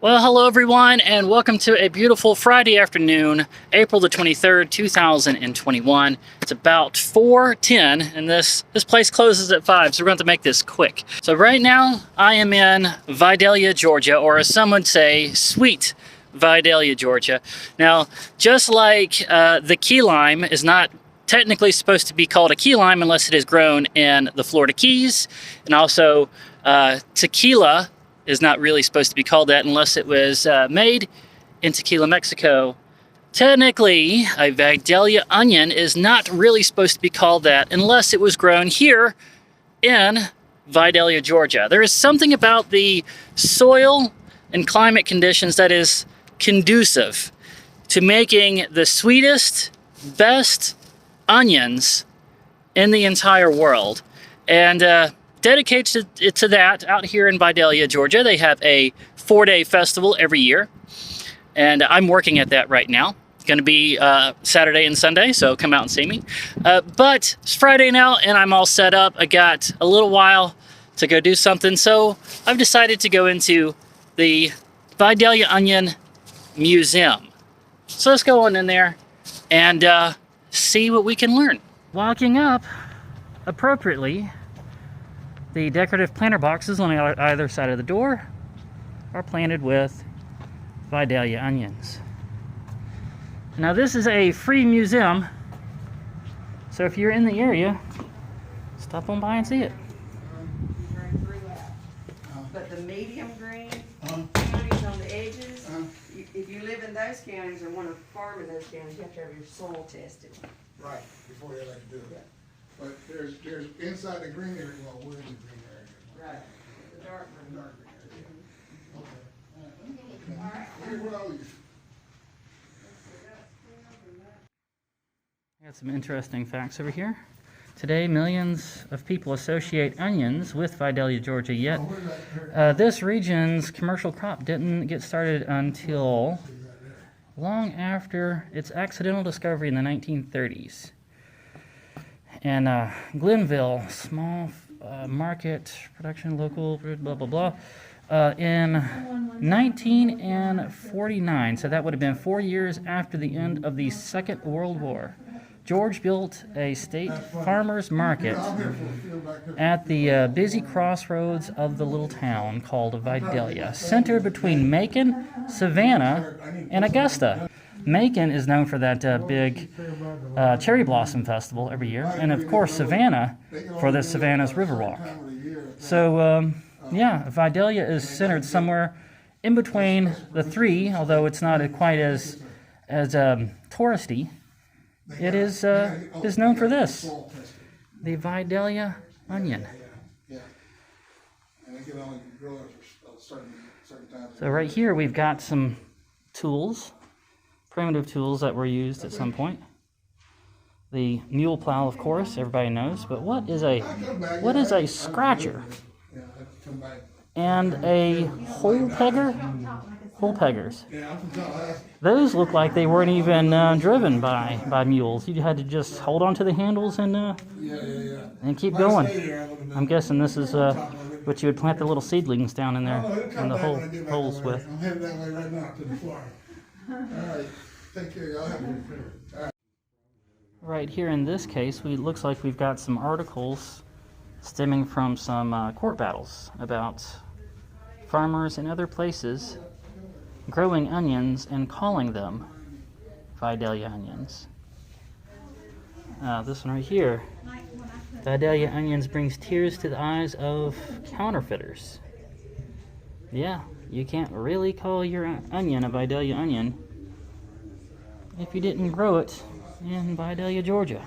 Well, hello everyone, and welcome to a beautiful Friday afternoon, April the 23rd, 2021. It's about 4:10, and this place closes at 5, so we're going to make this quick. So right now, I am in Vidalia, Georgia, or as some would say, sweet Vidalia, Georgia. Now, just like the key lime is not technically supposed to be called a key lime unless it is grown in the Florida Keys, and also tequila is not really supposed to be called that unless it was made in Tequila, Mexico. Technically, a Vidalia onion is not really supposed to be called that unless it was grown here in Vidalia, Georgia. There is something about the soil and climate conditions that is conducive to making the sweetest, best onions in the entire world. And dedicated to that out here in Vidalia, Georgia. They have a 4-day festival every year, and I'm working at that right now. It's going to be Saturday and Sunday, so come out and see me. But it's Friday now, and I'm all set up. I got a little while to go do something, so I've decided to go into the Vidalia Onion Museum. So let's go on in there and see what we can learn. Walking up appropriately, the decorative planter boxes on either side of the door are planted with Vidalia onions. Now this is a free museum, so if you're in the area, stop on by and see it. But the medium green counties on the edges, if you live in those counties or want to farm in those counties, you have to have your soil tested. Right, before you like to do it. Yeah. But there's inside the green area, well, where's the green area? Right, the dark green. The dark green area, yeah. Okay. All right. Where are these? I got some interesting facts over here. Today, millions of people associate onions with Vidalia, Georgia, yet this region's commercial crop didn't get started until long after its accidental discovery in the 1930s. And Greeneville, small market production, local, blah, blah, blah, in 1949. So that would have been 4 years after the end of the Second World War. George built a state farmers market at the busy crossroads of the little town called Vidalia, centered between Macon, Savannah, and Augusta. Macon is known for that big cherry blossom festival every year, and of course Savannah for the Savannah's Riverwalk. So yeah, Vidalia is centered somewhere in between the three, although it's not quite as touristy. It is known for this, the Vidalia onion. So right here we've got some tools, primitive tools that were used at some point. The mule plow, of course, everybody knows, but what is a scratcher? And a hole pegger? Hole peggers. Those look like they weren't even driven by mules. You had to just hold on to the handles and keep going. I'm guessing this is what you would plant the little seedlings down in there in the holes with. I'm headed that way right now to the farm. All right, take care, y'all. Have a good day. Right here in this case, looks like we've got some articles stemming from some court battles about farmers in other places growing onions and calling them Vidalia onions. This one right here, Vidalia onions brings tears to the eyes of counterfeiters. Yeah, you can't really call your onion a Vidalia onion if you didn't grow it in Vidalia, Georgia.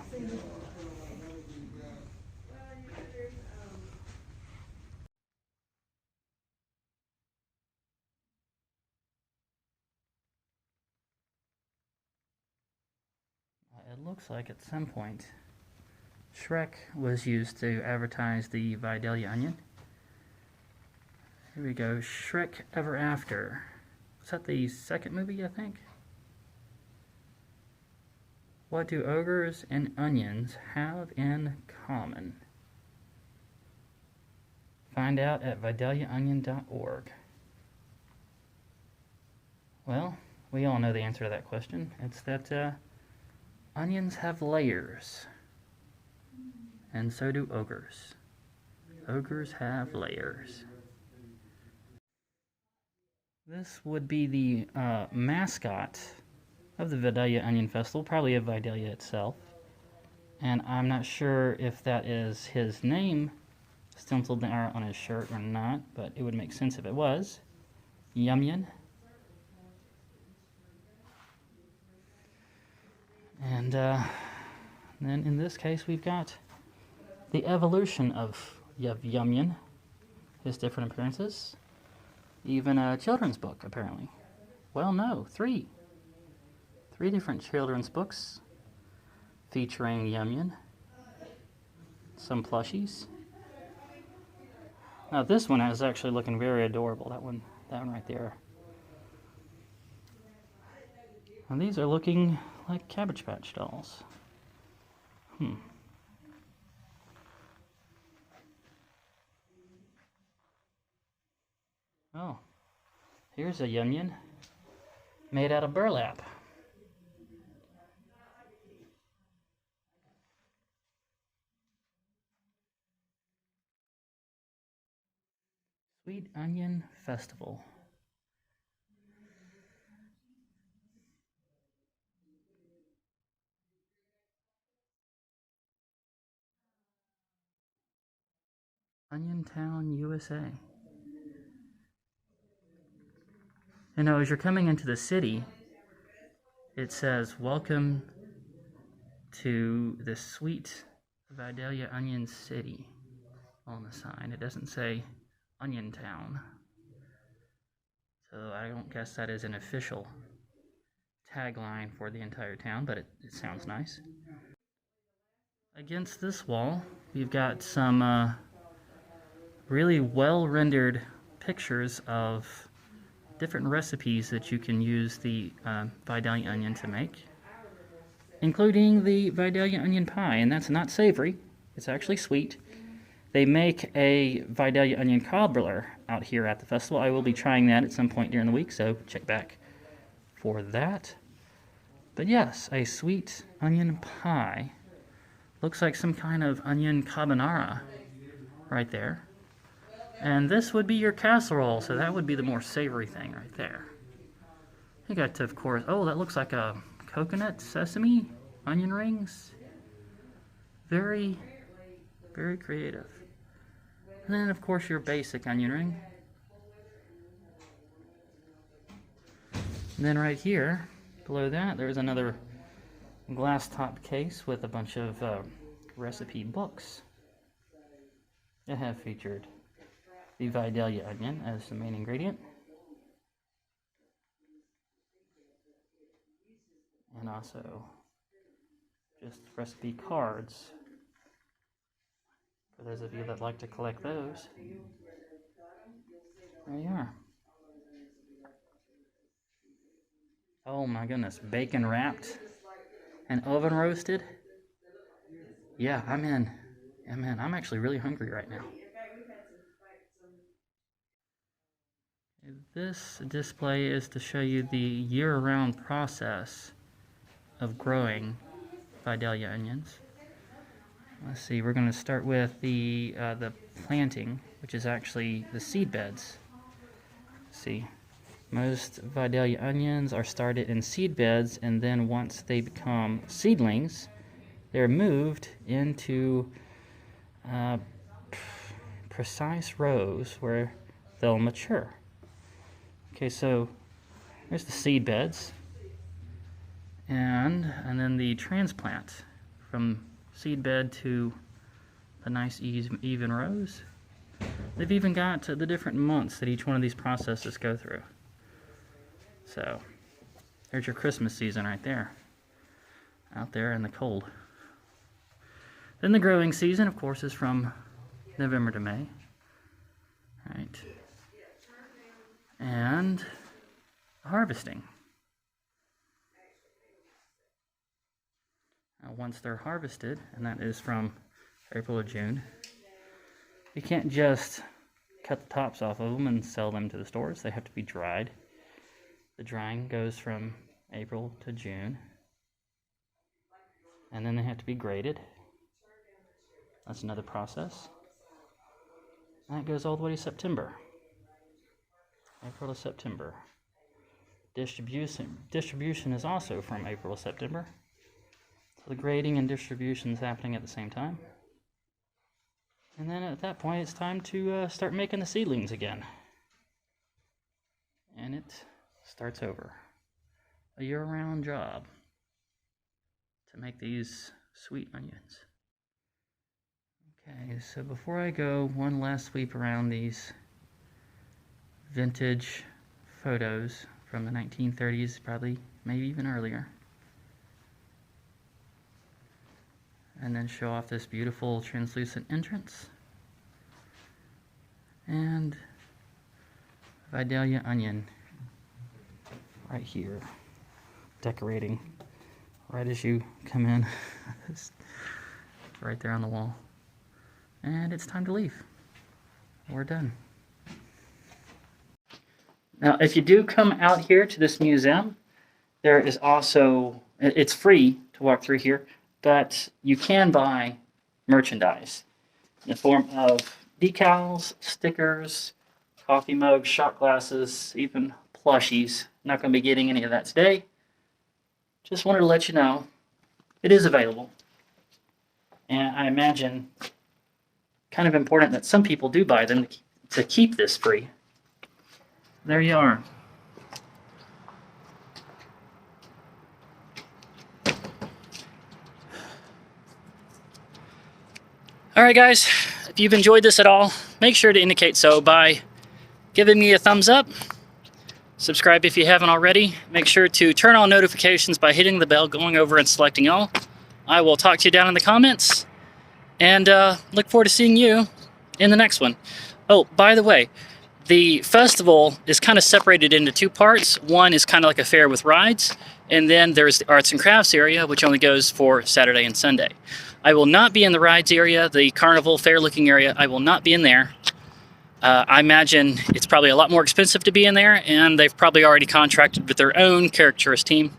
It looks like at some point Shrek was used to advertise the Vidalia onion. Here we go, Shrek Ever After. Was that the second movie, I think? What do ogres and onions have in common? Find out at vidaliaonion.org. Well, we all know the answer to that question. It's that onions have layers. And so do ogres. Ogres have layers. This would be the mascot of the Vidalia Onion Festival, probably of Vidalia itself. And I'm not sure if that is his name stenciled there on his shirt or not, but it would make sense if it was. Yumion. And then in this case we've got the evolution of Yumion, his different appearances. Even a children's book, apparently. Well, no, three. Three different children's books featuring Yumion. Some plushies. Now this one is actually looking very adorable. That one right there. And these are looking like Cabbage Patch dolls. Oh, here's a Yumion made out of burlap. Sweet Onion Festival. Onion Town, USA. You know, as you're coming into the city, it says, "Welcome to the sweet Vidalia Onion City" on the sign. It doesn't say Onion Town. So I don't guess that is an official tagline for the entire town, but it sounds nice. Against this wall, we've got some really well-rendered pictures of different recipes that you can use the Vidalia onion to make, including the Vidalia onion pie, and that's not savory, it's actually sweet. They make a Vidalia onion cobbler out here at the festival. I will be trying that at some point during the week, so check back for that. But yes, a sweet onion pie. Looks like some kind of onion carbonara right there. And this would be your casserole, so that would be the more savory thing right there. You got to, of course, oh, that looks like a coconut sesame onion rings. Very, very creative. And then, of course, your basic onion ring. And then right here, below that, there's another glass top case with a bunch of recipe books that have featured the Vidalia onion as the main ingredient. And also just recipe cards for those of you that like to collect those. There you are. Oh my goodness, bacon wrapped and oven roasted. Yeah, I'm in. I'm actually really hungry right now. This display is to show you the year-round process of growing Vidalia onions. Let's see, we're going to start with the planting, which is actually the seed beds. See, most Vidalia onions are started in seed beds, and then once they become seedlings, they're moved into precise rows where they'll mature. Okay, so there's the seed beds, and then the transplant from seed bed to the nice even rows. They've even got the different months that each one of these processes go through. So there's your Christmas season right there, out there in the cold. Then the growing season, of course, is from November to May. Right. And harvesting. Now, once they're harvested, and that is from April to June, you can't just cut the tops off of them and sell them to the stores. They have to be dried The drying goes from April to June. And then they have to be graded. That's another process. And that goes all the way to September. April to September. Distribution is also from April to September. So the grading and distribution is happening at the same time. And then at that point, it's time to start making the seedlings again. And it starts over. A year-round job to make these sweet onions. Okay, so before I go, one last sweep around these vintage photos from the 1930s, probably, maybe even earlier. And then show off this beautiful translucent entrance. And Vidalia Onion right here, decorating right as you come in. It's right there on the wall. And it's time to leave. We're done. Now, if you do come out here to this museum, there is also, it's free to walk through here, but you can buy merchandise in the form of decals, stickers, coffee mugs, shot glasses, even plushies. Not going to be getting any of that today. Just wanted to let you know it is available. And I imagine kind of important that some people do buy them to keep this free. There you are. Alright guys, if you've enjoyed this at all, make sure to indicate so by giving me a thumbs up. Subscribe if you haven't already. Make sure to turn on notifications by hitting the bell, going over and selecting all. I will talk to you down in the comments. And look forward to seeing you in the next one. Oh, by the way, the festival is kind of separated into two parts. One is kind of like a fair with rides. And then there's the arts and crafts area, which only goes for Saturday and Sunday. I will not be in the rides area, the carnival fair looking area. I will not be in there. I imagine it's probably a lot more expensive to be in there, and they've probably already contracted with their own Caricaturist team.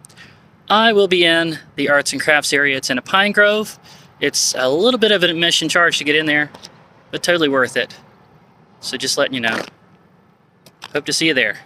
I will be in the arts and crafts area. It's in a pine grove. It's a little bit of an admission charge to get in there, but totally worth it. So just letting you know. Hope to see you there.